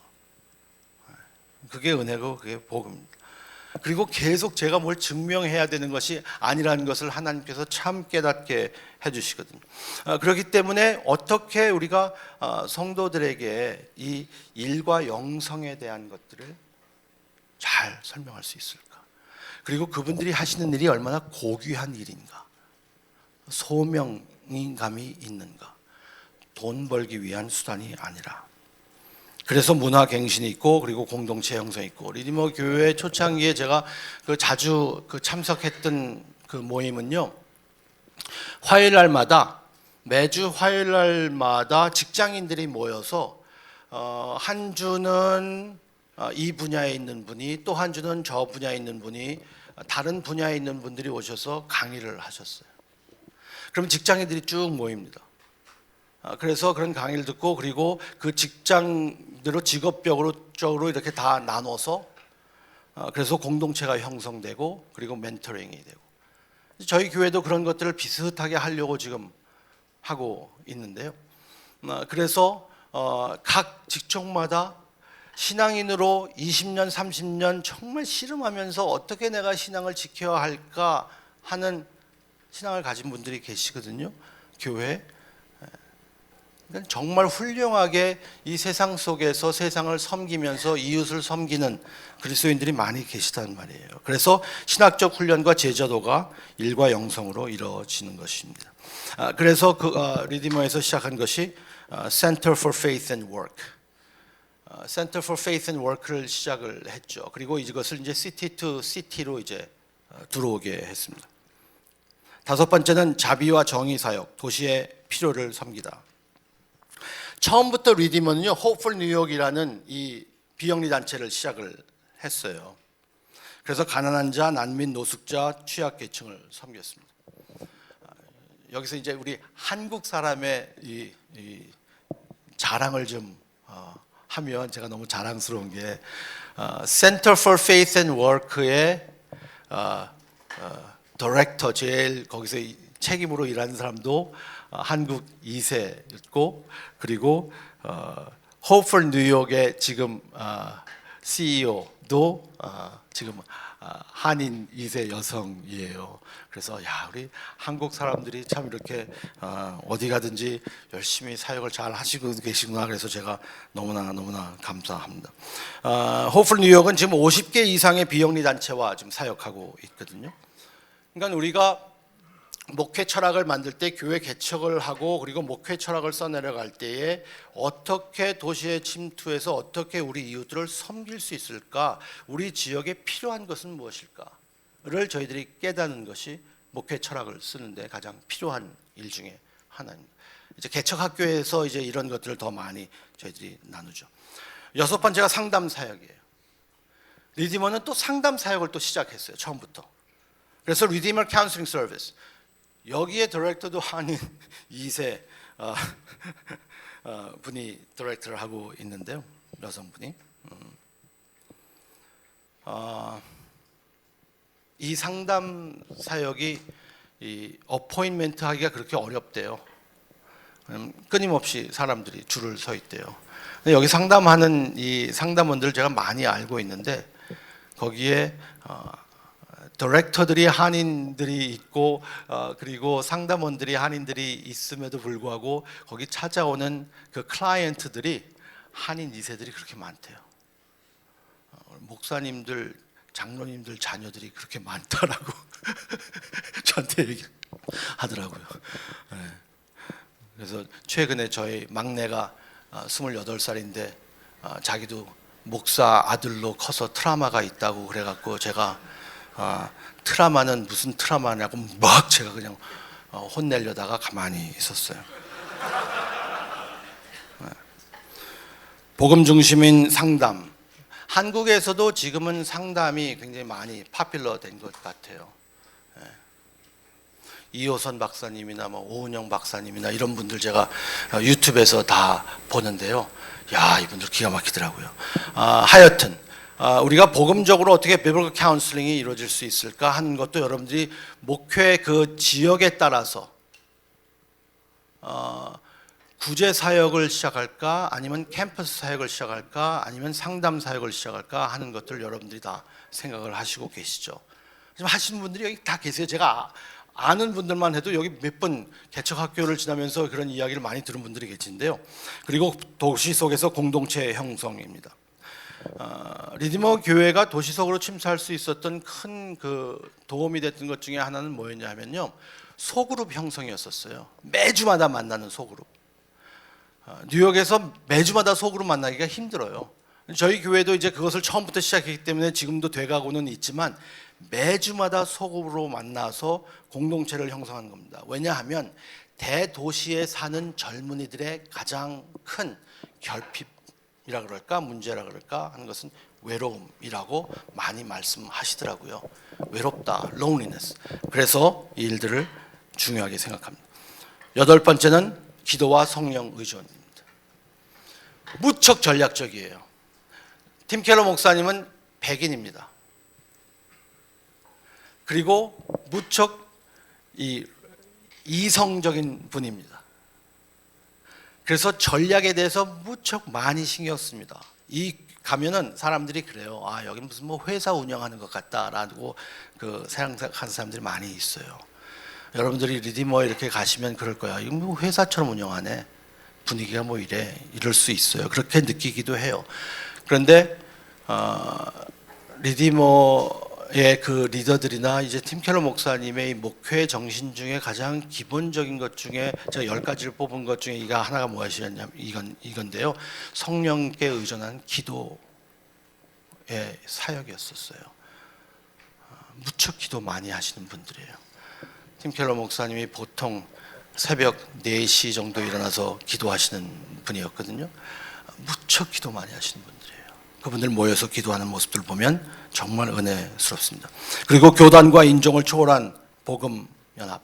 그게 은혜고 그게 복음입니다. 그리고 계속 제가 뭘 증명해야 되는 것이 아니라는 것을 하나님께서 참 깨닫게 해주시거든요. 그렇기 때문에 어떻게 우리가 성도들에게 이 일과 영성에 대한 것들을 잘 설명할 수 있을까? 그리고 그분들이 하시는 일이 얼마나 고귀한 일인가? 소명감이 있는가? 돈 벌기 위한 수단이 아니라. 그래서 문화갱신이 있고 그리고 공동체 형성이 있고 리디머 교회 초창기에 제가 자주 참석했던 그 모임은요. 화요일 날마다 매주 화요일 날마다 직장인들이 모여서 한 주는 이 분야에 있는 분이 또 한 주는 저 분야에 있는 분이 다른 분야에 있는 분들이 오셔서 강의를 하셨어요. 그럼 직장인들이 쭉 모입니다. 그래서 그런 강의를 듣고 그리고 그 직장대로 직업별로 이렇게 다 나눠서 그래서 공동체가 형성되고 그리고 멘토링이 되고 저희 교회도 그런 것들을 비슷하게 하려고 지금 하고 있는데요. 그래서 각 직종마다 신앙인으로 20년, 30년 정말 씨름하면서 어떻게 내가 신앙을 지켜야 할까 하는 신앙을 가진 분들이 계시거든요. 교회에. 정말 훌륭하게 이 세상 속에서 세상을 섬기면서 이웃을 섬기는 그리스도인들이 많이 계시단 말이에요. 그래서 신학적 훈련과 제자도가 일과 영성으로 이루어지는 것입니다. 그래서 리디머에서 시작한 것이 Center for Faith and Work, Center for Faith and Work를 시작을 했죠. 그리고 이것을 이제 City to City로 이제 들어오게 했습니다. 다섯 번째는 자비와 정의 사역, 도시의 필요를 섬기다. 처음부터 리디머는요, Hope for New York이라는 이 비영리 단체를 시작을 했어요. 그래서 가난한 자, 난민, 노숙자, 취약계층을 섬겼습니다. 여기서 이제 우리 한국 사람의 이 자랑을 좀 하면 제가 너무 자랑스러운 게 Center for Faith and Work의 디렉터 제일 거기서 책임으로 일하는 사람도 한국 2세였고 그리고 Hope for New York의 지금 CEO도 지금 한인 2세 여성이에요. 그래서 야 우리 한국 사람들이 참 이렇게 어디 가든지 열심히 사역을 잘 하시고 계시구나. 그래서 제가 너무나 감사합니다. Hope for New York은 지금 50개 이상의 비영리 단체와 지금 사역하고 있거든요. 그러니까 우리가 목회 철학을 만들 때 교회 개척을 하고 그리고 목회 철학을 써내려갈 때에 어떻게 도시에 침투해서 어떻게 우리 이웃들을 섬길 수 있을까? 우리 지역에 필요한 것은 무엇일까를 저희들이 깨닫는 것이 목회 철학을 쓰는데 가장 필요한 일 중에 하나입니다. 이제 개척 학교에서 이제 이런 것들을 더 많이 저희들이 나누죠. 여섯 번째가 상담 사역이에요. 리디머는 또 상담 사역을 또 시작했어요. 처음부터. 그래서 리디머 카운슬링 서비스. 여기에 디렉터도 한인 2세 분이 디렉터를 하고 있는데요. 여성분이. 이 상담 사역이 이 어포인먼트 하기가 그렇게 어렵대요. 끊임없이 사람들이 줄을 서 있대요. 근데 여기 상담하는 이 상담원들 제가 많이 알고 있는데 거기에 디렉터들이 한인들이 있고 그리고 상담원들이 한인들이 있음에도 불구하고 거기 찾아오는 그 클라이언트들이 한인 2세들이 그렇게 많대요. 목사님들, 장로님들 자녀들이 그렇게 많다라고 저한테 얘기하더라고요. 그래서 최근에 저희 막내가 28살인데 자기도 목사 아들로 커서 트라우마가 있다고 그래갖고 제가 트라우마는 무슨 트라우마냐고 막 제가 그냥 혼내려다가 가만히 있었어요. 복음 중심인 상담. 한국에서도 지금은 상담이 굉장히 많이 파퓰러 된 것 같아요. 이호선 박사님이나 오은영 박사님이나 이런 분들 제가 유튜브에서 다 보는데요. 야, 이분들 기가 막히더라고요. 하여튼 우리가 복음적으로 어떻게 비블리컬 카운슬링이 이루어질 수 있을까 하는 것도 여러분들이 목회 그 지역에 따라서 구제 사역을 시작할까 아니면 캠퍼스 사역을 시작할까 아니면 상담 사역을 시작할까 하는 것들 여러분들이 다 생각을 하시고 계시죠. 지금 하시는 분들이 여기 다 계세요. 제가 아는 분들만 해도 여기 몇 번 개척 학교를 지나면서 그런 이야기를 많이 들은 분들이 계신데요. 그리고 도시 속에서 공동체 형성입니다. 리디머 교회가 도시 속으로 침투할 수 있었던 큰 그 도움이 됐던 것 중에 하나는 뭐였냐면요. 소그룹 형성이었었어요. 매주마다 만나는 소그룹. 뉴욕에서 매주마다 소그룹 만나기가 힘들어요. 저희 교회도 이제 그것을 처음부터 시작했기 때문에 지금도 돼가고는 있지만 매주마다 소그룹으로 만나서 공동체를 형성하는 겁니다. 왜냐하면 대도시에 사는 젊은이들의 가장 큰 결핍이라 그럴까 문제라 그럴까 하는 것은 외로움이라고 많이 말씀하시더라고요. 외롭다, loneliness. 그래서 이 일들을 중요하게 생각합니다. 8번째는 기도와 성령 의존입니다. 무척 전략적이에요. 팀 켈러 목사님은 백인입니다. 그리고 무척 이성적인 분입니다. 그래서 전략에 대해서 무척 많이 신경 씁니다. 이 가면은 사람들이 그래요. 아, 여기 무슨 뭐 회사 운영하는 것 같다라고 생각하는 사람들이 많이 있어요. 여러분들이 리디머에 이렇게 가시면 그럴 거야. 이거 뭐 회사처럼 운영하네. 분위기가 뭐 이럴 수 있어요. 그렇게 느끼기도 해요. 그런데 리디머의 그 리더들이나 이제 팀 켈러 목사님의 목회 정신 중에 가장 기본적인 것 중에 제가 10가지를 뽑은 것 중에 이가 하나가 무엇이었냐면 이건데요. 성령께 의존한 기도의 사역이었었어요. 무척 기도 많이 하시는 분들이에요. 팀 켈러 목사님이 보통 새벽 4시 정도 일어나서 기도하시는 분이었거든요. 무척 기도 많이 하시는 분들이에요. 그분들 모여서 기도하는 모습들을 보면 정말 은혜스럽습니다. 그리고 교단과 인종을 초월한 복음 연합.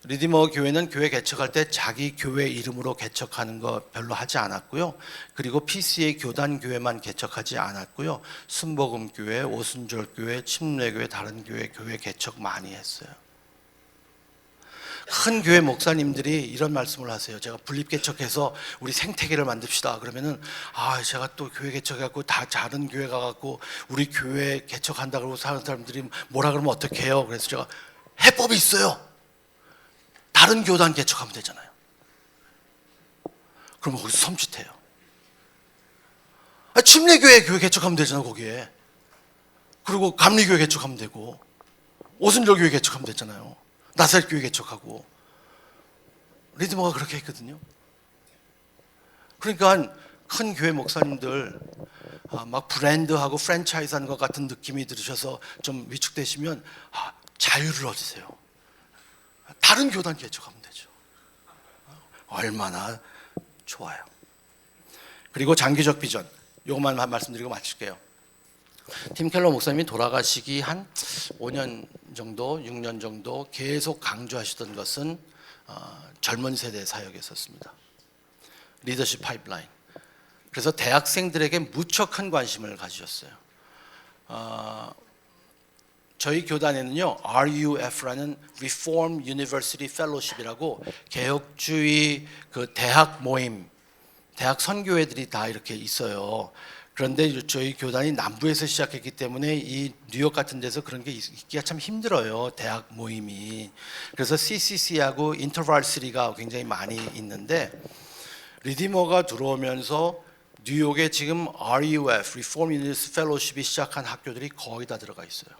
리디머 교회는 교회 개척할 때 자기 교회 이름으로 개척하는 거 별로 하지 않았고요. 그리고 PCA 교단 교회만 개척하지 않았고요. 순복음 교회, 오순절 교회, 침례교회, 다른 교회 개척 많이 했어요. 큰 교회 목사님들이 이런 말씀을 하세요. 제가 분립 개척해서 우리 생태계를 만듭시다. 그러면은 제가 또 교회 개척해갖고 다 다른 교회 가갖고 우리 교회 개척한다 그러고 사는 사람들이 뭐라 그러면 어떻게 해요? 그래서 제가 해법이 있어요. 다른 교단 개척하면 되잖아요. 그러면 거기서 섬찟해요. 침례교회 교회 개척하면 되잖아 거기에. 그리고 감리교회 개척하면 되고 오순절 교회 개척하면 되잖아요. 나사렛 교회 개척하고. 리드머가 그렇게 했거든요. 그러니까 큰 교회 목사님들 막 브랜드하고 프랜차이즈 하는 것 같은 느낌이 들으셔서 좀 위축되시면 자유를 얻으세요. 다른 교단 개척하면 되죠. 얼마나 좋아요. 그리고 장기적 비전. 이것만 말씀드리고 마칠게요. 팀 켈러 목사님이 돌아가시기 한 5년 정도, 6년 정도 계속 강조하시던 것은 젊은 세대 사역이었습니다. 리더십 파이프라인. 그래서 대학생들에게 무척 큰 관심을 가지셨어요. 저희 교단에는요, RUF라는 Reform University Fellowship이라고 개혁주의 그 대학 모임, 대학 선교회들이 다 이렇게 있어요. 그런데 저희 교단이 남부에서 시작했기 때문에 이 뉴욕 같은 데서 그런 게 있기가 참 힘들어요. 대학 모임이. 그래서 CCC하고 인터벌시티가 굉장히 많이 있는데 리디머가 들어오면서 뉴욕에 지금 RUF, Reform University Fellowship이 시작한 학교들이 거의 다 들어가 있어요.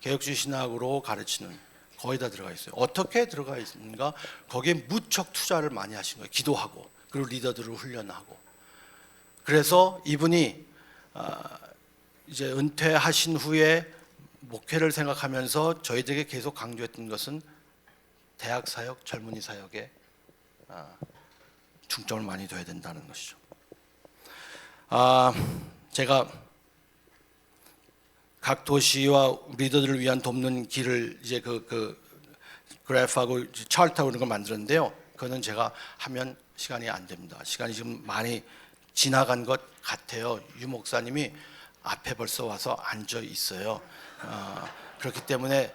개혁주의 신학으로 가르치는 거의 다 들어가 있어요. 어떻게 들어가 있는가? 거기에 무척 투자를 많이 하신 거예요. 기도하고 그리고 리더들을 훈련하고. 그래서 이분이 이제 은퇴하신 후에 목회를 생각하면서 저희들에게 계속 강조했던 것은 대학 사역, 젊은이 사역에 중점을 많이 둬야 된다는 것이죠. 제가 각 도시와 리더들을 위한 돕는 길을 이제 그 그래프하고 차트하고 이런 걸 만들었는데요. 그거는 제가 하면 시간이 안 됩니다. 시간이 지금 많이 지나간 것 같아요. 유 목사님이 앞에 벌써 와서 앉아 있어요. 그렇기 때문에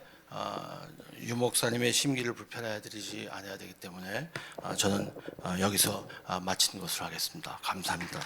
유 목사님의 심기를 불편해 드리지 않아야 되기 때문에 저는 여기서 마치는 것으로 하겠습니다. 감사합니다.